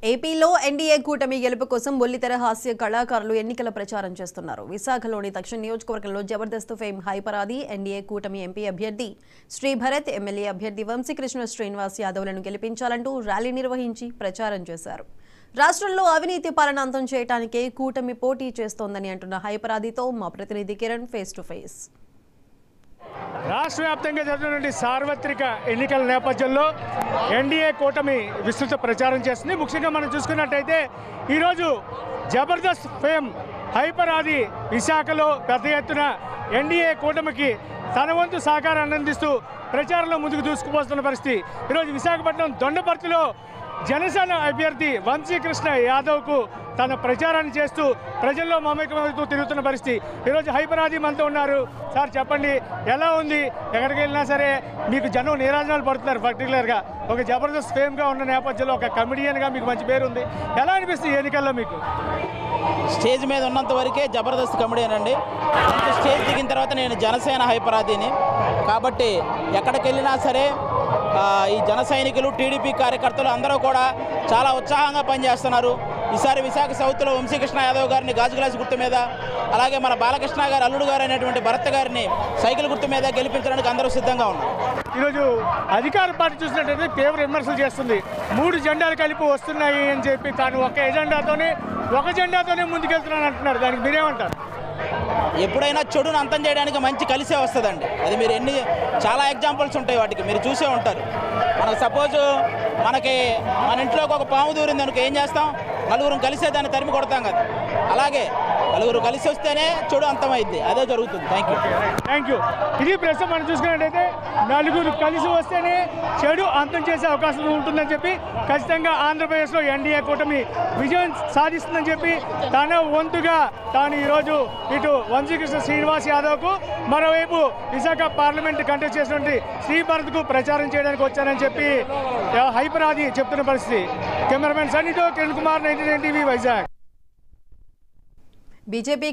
ఏపీలో ఎన్డీఏ కూటమి గెలుపు కోసం బొల్లితెర హాస్య కళాకారులు ఎన్నికల ప్రచారం చేస్తున్నారు. విశాఖలోని దక్షిణ నియోజకవర్గంలో జబర్దస్త్ ఫేమ్ హైపరాది ఎన్డీఏ కూటమి ఎంపీ అభ్యర్థి శ్రీ భరత్, ఎమ్మెల్యే అభ్యర్థి వంశీకృష్ణ శ్రీనివాస్ యాదవ్లను గెలిపించాలంటూ ర్యాలీ నిర్వహించి ప్రచారం చేశారు. రాష్ట్రంలో అవినీతి పాలన అంతం చేయడానికే కూటమి పోటీ చేస్తోందని అంటున్న హైపరాదితో మా ప్రతినిధి కిరణ్ ఫేస్ టు ఫేస్. రాష్ట్ర వ్యాప్తంగా జరుగుతున్న సార్వత్రిక ఎన్నికల నేపథ్యంలో ఎన్డీఏ కూటమి విస్తృత ప్రచారం చేస్తుంది. ముఖ్యంగా మనం చూసుకున్నట్టయితే ఈరోజు జబర్దస్త్ ఫేమ్ హైపరాది విశాఖలో పెద్ద ఎత్తున ఎన్డీఏ కూటమికి తన వంతు సహకారాన్ని అందిస్తూ ప్రచారంలో ముందుకు దూసుకుపోతున్న పరిస్థితి. ఈరోజు విశాఖపట్నం దొండపర్తిలో జనసేన అభ్యర్థి వంశీకృష్ణ యాదవ్కు తన ప్రచారాన్ని చేస్తూ ప్రజల్లో మమేకమవుతూ తిరుగుతున్న పరిస్థితి. ఈరోజు హైపరాది మనతో ఉన్నారు. సార్ చెప్పండి, ఎలా ఉంది? ఎక్కడికి వెళ్ళినా సరే మీకు జనం నీరాజనాలు పడుతున్నారు. పర్టికులర్గా ఒక జబర్దస్త్ ఫేమ్గా ఉన్న నేపథ్యంలో ఒక కమెడియన్గా మీకు మంచి పేరు ఉంది. ఎలా అనిపిస్తుంది ఎన్నికల్లో మీకు? స్టేజ్ మీద ఉన్నంత వరకే జబర్దస్త్ కమెడియన్ అండి. స్టేజ్ దిగిన తర్వాత నేను జనసేన హైపరాదిని కాబట్టి ఎక్కడికి వెళ్ళినా సరే ఈ జన సైనికులు, టీడీపీ కార్యకర్తలు అందరూ కూడా చాలా ఉత్సాహంగా పనిచేస్తున్నారు. ఈసారి విశాఖ సౌత్లో వంశీకృష్ణ యాదవ్ గారిని గాజు గ్లాసు గుర్తు మీద, అలాగే మన బాలకృష్ణ గారు అల్లుడు గారు అయినటువంటి భరత్ గారిని సైకిల్ గుర్తు మీద గెలిపించడానికి అందరూ సిద్ధంగా ఉన్నారు. ఈరోజు అధికార పార్టీ చూసినట్టయితే తీవ్ర విమర్శలు చేస్తుంది. 3 జెండాలు కలిపి వస్తున్నాయి అని చెప్పి తాను ఒక జెండాతోనే ముందుకెళ్తున్నాను అంటున్నారు. దానికి మీరేమంటారు? ఎప్పుడైనా చెడును అంతం చేయడానికి మంచి కలిసే వస్తుందండి. అది మీరు చాలా ఎగ్జాంపుల్స్ ఉంటాయి, వాటికి మీరు చూసే ఉంటారు. మనకు సపోజు మన ఇంట్లోకి ఒక పాము దూరింది అనుకో, ఏం చేస్తాం? నలుగురు కలిసే దాన్ని తరిమి కొడతాం కదా. అలాగే నలుగురు కలిసి వస్తేనే చెడు అంతమైంది. అదే జరుగుతుంది. Thank you. ఇది ప్రస్తుతం మనం చూసుకున్నట్టయితే నలుగురు కలిసి వస్తేనే చెడు అంతం చేసే అవకాశం ఉంటుందని చెప్పి ఖచ్చితంగా ఆంధ్రప్రదేశ్లో ఎన్డీఏ కూటమి విజయం సాధిస్తుందని చెప్పి తన వంతుగా తాను ఈరోజు ఇటు వంశీకృష్ణ శ్రీనివాస్ యాదవ్కు, మరోవైపు విశాఖ పార్లమెంట్ కంటెస్ట్ చేసినటువంటి శ్రీ భరత్కు ప్రచారం చేయడానికి వచ్చానని చెప్పి హైపరాది చెప్తున్న పరిస్థితి. కెమెరామెన్ సన్నితో కిరణ్ కుమార్, 99 టీవీ, వైజాగ్. బీజేపీ